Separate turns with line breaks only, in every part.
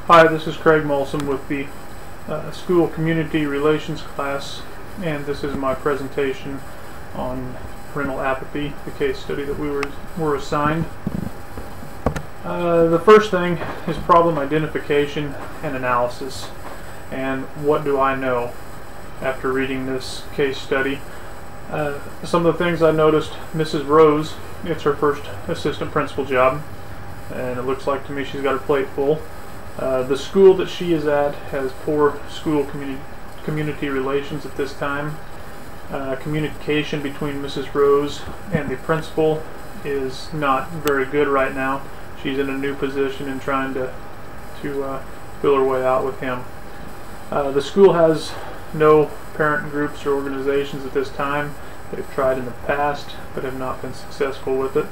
Hi, this is Craig Molson with the School Community Relations class, and this is my presentation on parental apathy, the case study that we were assigned. The first thing is problem identification and analysis. And what do I know after reading this case study? Some of the things I noticed: Mrs. Rose, it's her first assistant principal job, and it looks like to me she's got her plate full. The school that she is at has poor school community relations at this time. Communication between Mrs. Rose and the principal is not very good right now. She's in a new position and trying to feel her way out with him. The school has no parent groups or organizations at this time. They've tried in the past but have not been successful with it.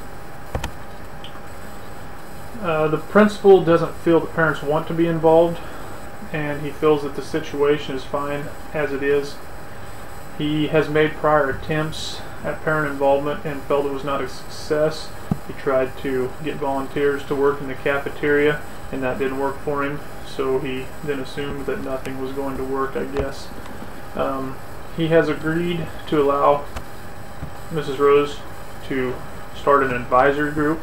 The principal doesn't feel the parents want to be involved, and he feels that the situation is fine as it is. He has made prior attempts at parent involvement and felt it was not a success. He tried to get volunteers to work in the cafeteria, and that didn't work for him, so he then assumed that nothing was going to work, I guess. He has agreed to allow Mrs. Rose to start an advisory group.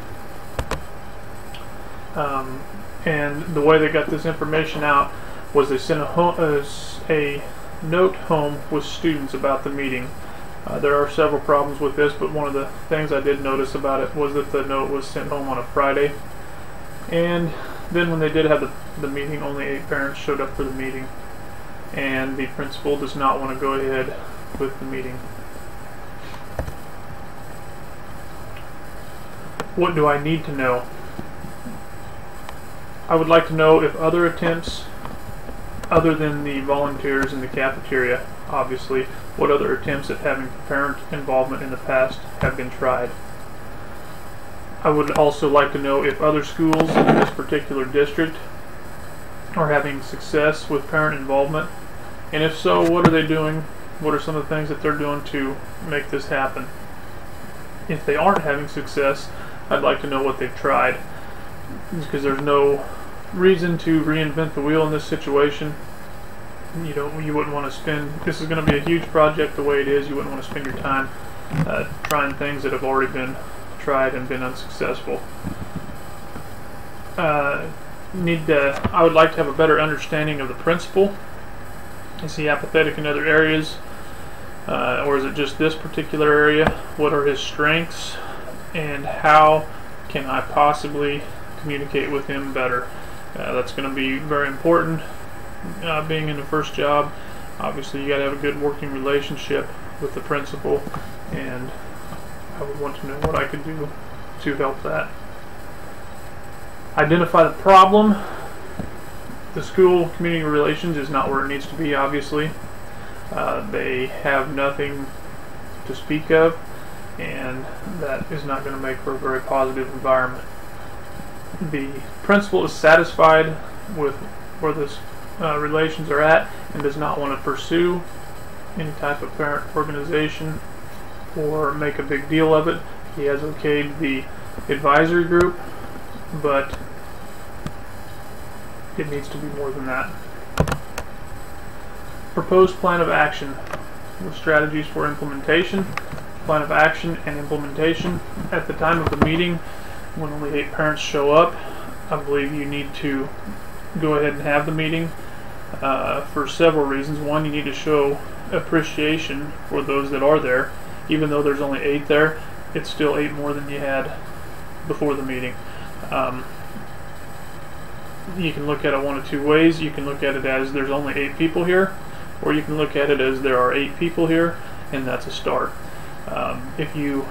And the way they got this information out was they sent a note home with students about the meeting. There are several problems with this, but one of the things I did notice about it was that the note was sent home on a Friday. And then when they did have the meeting, only 8 parents showed up for the meeting, and the principal does not want to go ahead with the meeting. What do I need to know? I would like to know if other attempts, other than the volunteers in the cafeteria, obviously, what other attempts at having parent involvement in the past have been tried. I would also like to know if other schools in this particular district are having success with parent involvement, and if so, what are they doing? What are some of the things that they're doing to make this happen? If they aren't having success, I'd like to know what they've tried, because there's no reason to reinvent the wheel in this situation. You wouldn't want to spend, this is going to be a huge project the way it is, you wouldn't want to spend your time trying things that have already been tried and been unsuccessful. I would like to have a better understanding of the principal. Is he apathetic in other areas, or is it just this particular area? What are his strengths, and how can I possibly communicate with him better? That's going to be very important. Being in the first job, obviously you got to have a good working relationship with the principal, and I would want to know what I could do to help that. Identify the problem. The school community relations is not where it needs to be, obviously. They have nothing to speak of, and that is not going to make for a very positive environment. The principal is satisfied with where the relations are at and does not want to pursue any type of parent organization or make a big deal of it. He has okayed the advisory group, but it needs to be more than that. Proposed plan of action with strategies for implementation. Plan of action and implementation. At the time of the meeting, when only 8 parents show up, I believe you need to go ahead and have the meeting for several reasons. One, you need to show appreciation for those that are there. Even though there's only 8 there, it's still 8 more than you had before the meeting. You can look at it one of 2 ways. You can look at it as there's only 8 people here, or you can look at it as there are 8 people here, and that's a start. If you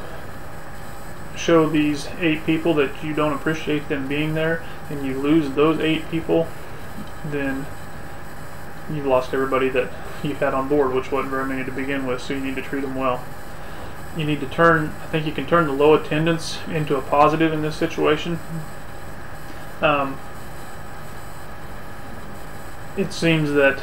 show these 8 people that you don't appreciate them being there, and you lose those 8 people, then you've lost everybody that you had on board, which wasn't very many to begin with, so you need to treat them well. You need to I think you can turn the low attendance into a positive in this situation. It seems that,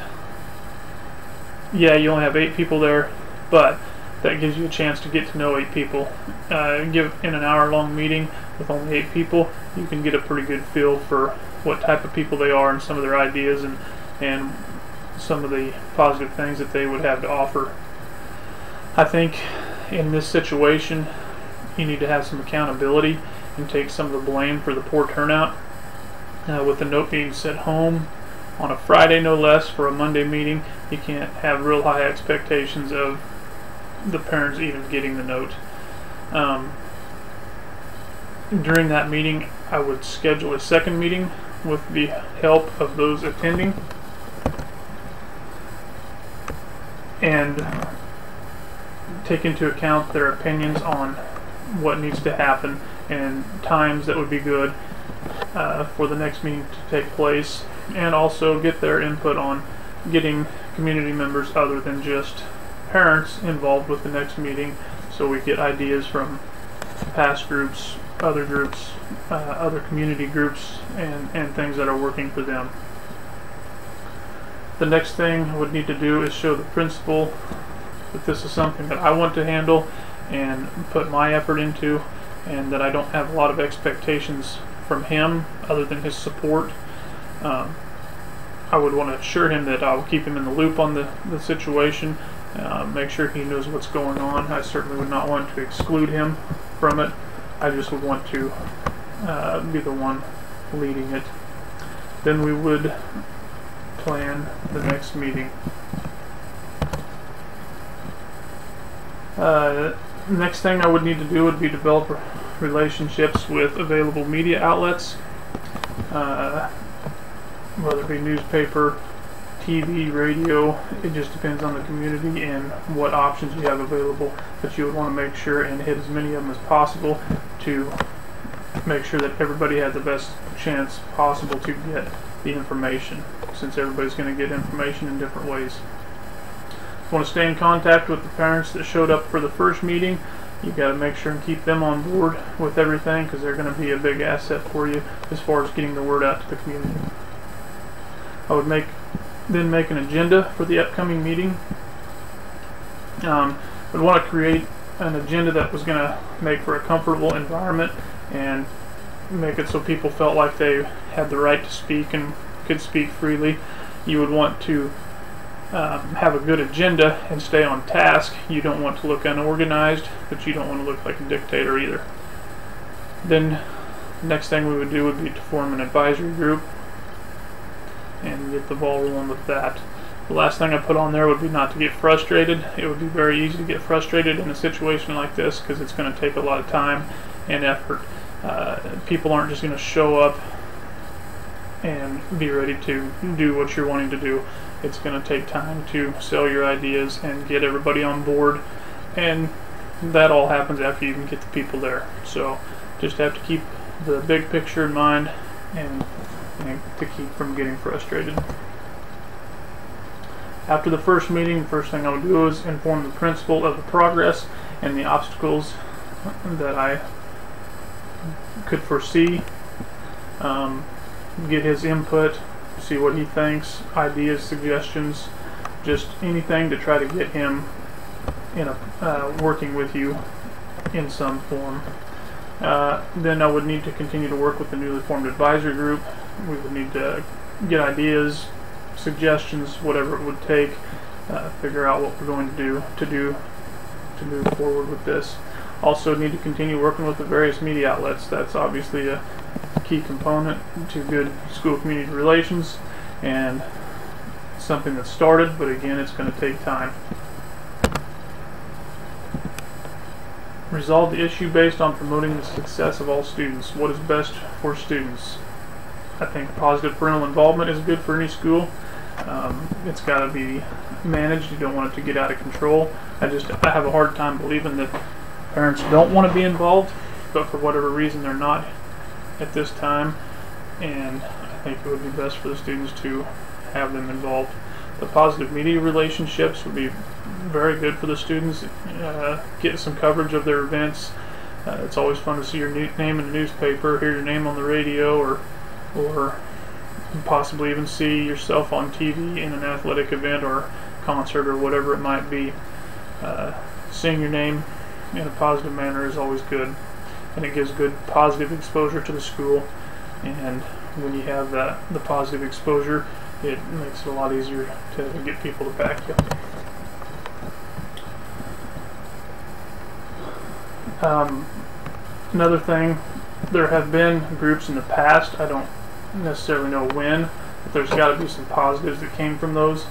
yeah, you only have 8 people there, but that gives you a chance to get to know 8 people. In an hour-long meeting with only 8 people, you can get a pretty good feel for what type of people they are and some of their ideas and some of the positive things that they would have to offer. I think in this situation you need to have some accountability and take some of the blame for the poor turnout. With the note being sent home on a Friday no less for a Monday meeting, you can't have real high expectations of the parents even getting the note. During that meeting, I would schedule a second meeting with the help of those attending and take into account their opinions on what needs to happen and times that would be good for the next meeting to take place, and also get their input on getting community members other than just parents involved with the next meeting, so we get ideas from past groups, other community groups, and things that are working for them. The next thing I would need to do is show the principal that this is something that I want to handle and put my effort into, and that I don't have a lot of expectations from him other than his support. I would want to assure him that I'll keep him in the loop on the situation, make sure he knows what's going on. I certainly would not want to exclude him from it. I just would want to be the one leading it. Then we would plan the next meeting. Next thing I would need to do would be develop relationships with available media outlets, whether it be newspaper, TV, radio. It just depends on the community and what options you have available, but you would want to make sure and hit as many of them as possible to make sure that everybody has the best chance possible to get the information, since everybody's going to get information in different ways. You want to stay in contact with the parents that showed up for the first meeting. You got to make sure and keep them on board with everything, because they're going to be a big asset for you as far as getting the word out to the community. I would then make an agenda for the upcoming meeting. I'd want to create an agenda that was going to make for a comfortable environment and make it so people felt like they had the right to speak and could speak freely. You would want to have a good agenda and stay on task. You don't want to look unorganized, but you don't want to look like a dictator either. Then next thing we would do would be to form an advisory group and get the ball rolling with that. The last thing I put on there would be not to get frustrated. It would be very easy to get frustrated in a situation like this because it's going to take a lot of time and effort. People aren't just going to show up and be ready to do what you're wanting to do. It's going to take time to sell your ideas and get everybody on board, and that all happens after you can get the people there. So just have to keep the big picture in mind and to keep from getting frustrated. After the first meeting, the first thing I would do is inform the principal of the progress and the obstacles that I could foresee, get his input, see what he thinks, ideas, suggestions, just anything to try to get him in working with you in some form. Then I would need to continue to work with the newly formed advisory group. We would need to get ideas, suggestions, whatever it would take, figure out what we're going to do to move forward with this. Also need to continue working with the various media outlets. That's obviously a key component to good school community relations, and something that started, but again, it's going to take time. Resolve the issue based on promoting the success of all students. What is best for students? I think positive parental involvement is good for any school. It's got to be managed. You don't want it to get out of control. I have a hard time believing that parents don't want to be involved, but for whatever reason they're not at this time, and I think it would be best for the students to have them involved. The positive media relationships would be very good for the students. Get some coverage of their events. It's always fun to see your name in the newspaper, hear your name on the radio, or possibly even see yourself on TV in an athletic event or concert or whatever it might be. Seeing your name in a positive manner is always good, and it gives good positive exposure to the school, and when you have the positive exposure, it makes it a lot easier to get people to back you. Another thing, there have been groups in the past, I don't necessarily know when, but there's got to be some positives that came from those.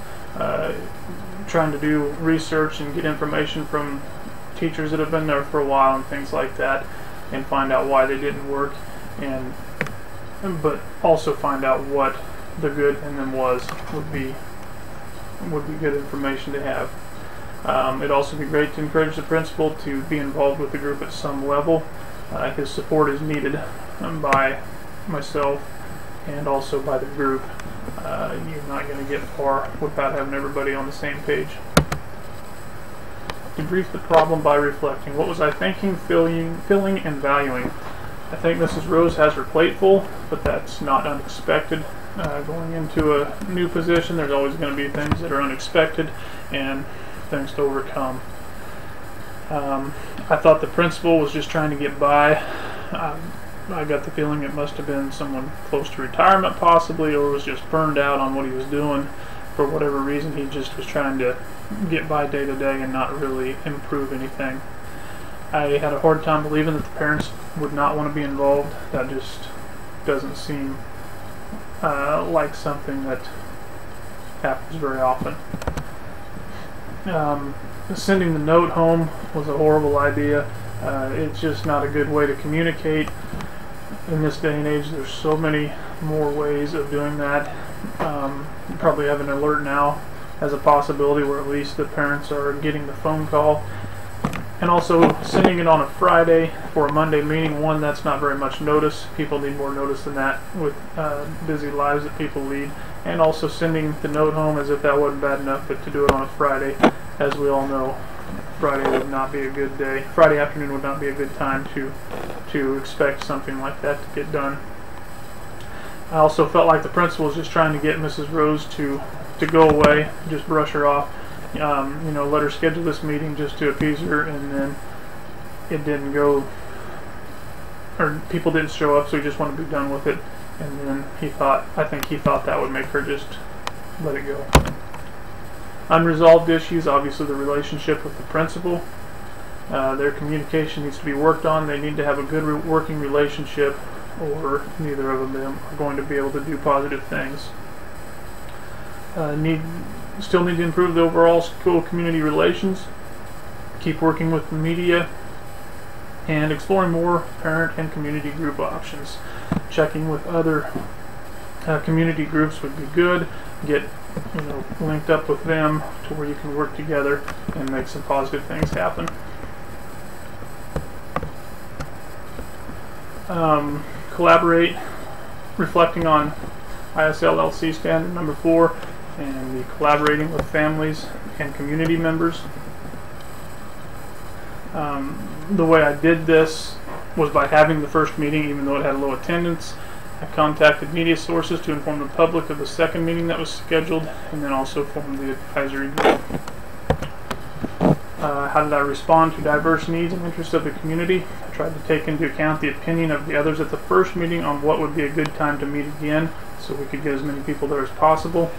Trying to do research and get information from teachers that have been there for a while and things like that, and find out why they didn't work, but also find out what the good in them would be good information to have. It'd also be great to encourage the principal to be involved with the group at some level. His support is needed by myself and also by the group. You're not going to get far without having everybody on the same page. Debrief the problem by reflecting. What was I thinking, feeling, and valuing? I think Mrs. Rose has her plate full, but that's not unexpected. Going into a new position, there's always going to be things that are unexpected and things to overcome. I thought the principal was just trying to get by. I got the feeling it must have been someone close to retirement possibly, or was just burned out on what he was doing. For whatever reason, he just was trying to get by day to day and not really improve anything. I had a hard time believing that the parents would not want to be involved. That just doesn't seem like something that happens very often. Sending the note home was a horrible idea. It's just not a good way to communicate. In this day and age, there's so many more ways of doing that. You probably have an alert now as a possibility where at least the parents are getting the phone call. And also sending it on a Friday for a Monday meeting, one, that's not very much notice. People need more notice than that with busy lives that people lead. And also sending the note home as if that wasn't bad enough, but to do it on a Friday. As we all know, Friday would not be a good day. Friday afternoon would not be a good time to expect something like that to get done. I also felt like the principal was just trying to get Mrs. Rose to go away, just brush her off. Let her schedule this meeting just to appease her, and then it didn't go, or people didn't show up, so he just wanted to be done with it. And then I think he thought that would make her just let it go. Unresolved issues, obviously the relationship with the principal. Their communication needs to be worked on. They need to have a good working relationship, or neither of them are going to be able to do positive things. Still need to improve the overall school community relations, keep working with the media, and exploring more parent and community group options. Checking with other community groups would be good. Get linked up with them to where you can work together and make some positive things happen. Collaborate, reflecting on ISLLC standard number 4 and the collaborating with families and community members. The way I did this was by having the first meeting, even though it had low attendance. I contacted media sources to inform the public of the second meeting that was scheduled, and then also formed the advisory group. How did I respond to diverse needs and interests of the community? I tried to take into account the opinion of the others at the first meeting on what would be a good time to meet again, so we could get as many people there as possible.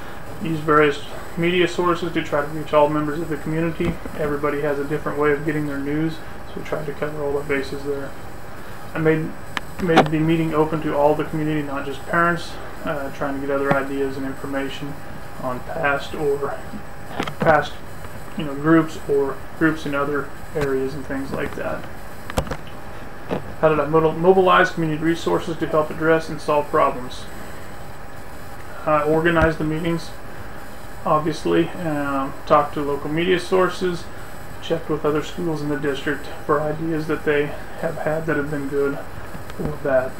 Use various media sources to try to reach all members of the community. Everybody has a different way of getting their news, so we tried to cover all the bases there. I made the meeting open to all the community, not just parents, trying to get other ideas and information on past groups or groups in other areas and things like that. How did I mobilize community resources to help address and solve problems? Organize the meetings, obviously, talk to local media sources, checked with other schools in the district for ideas that they have had that have been good or bad.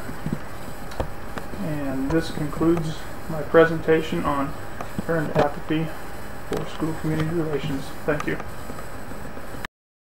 And this concludes my presentation on parent apathy for school community relations. Thank you.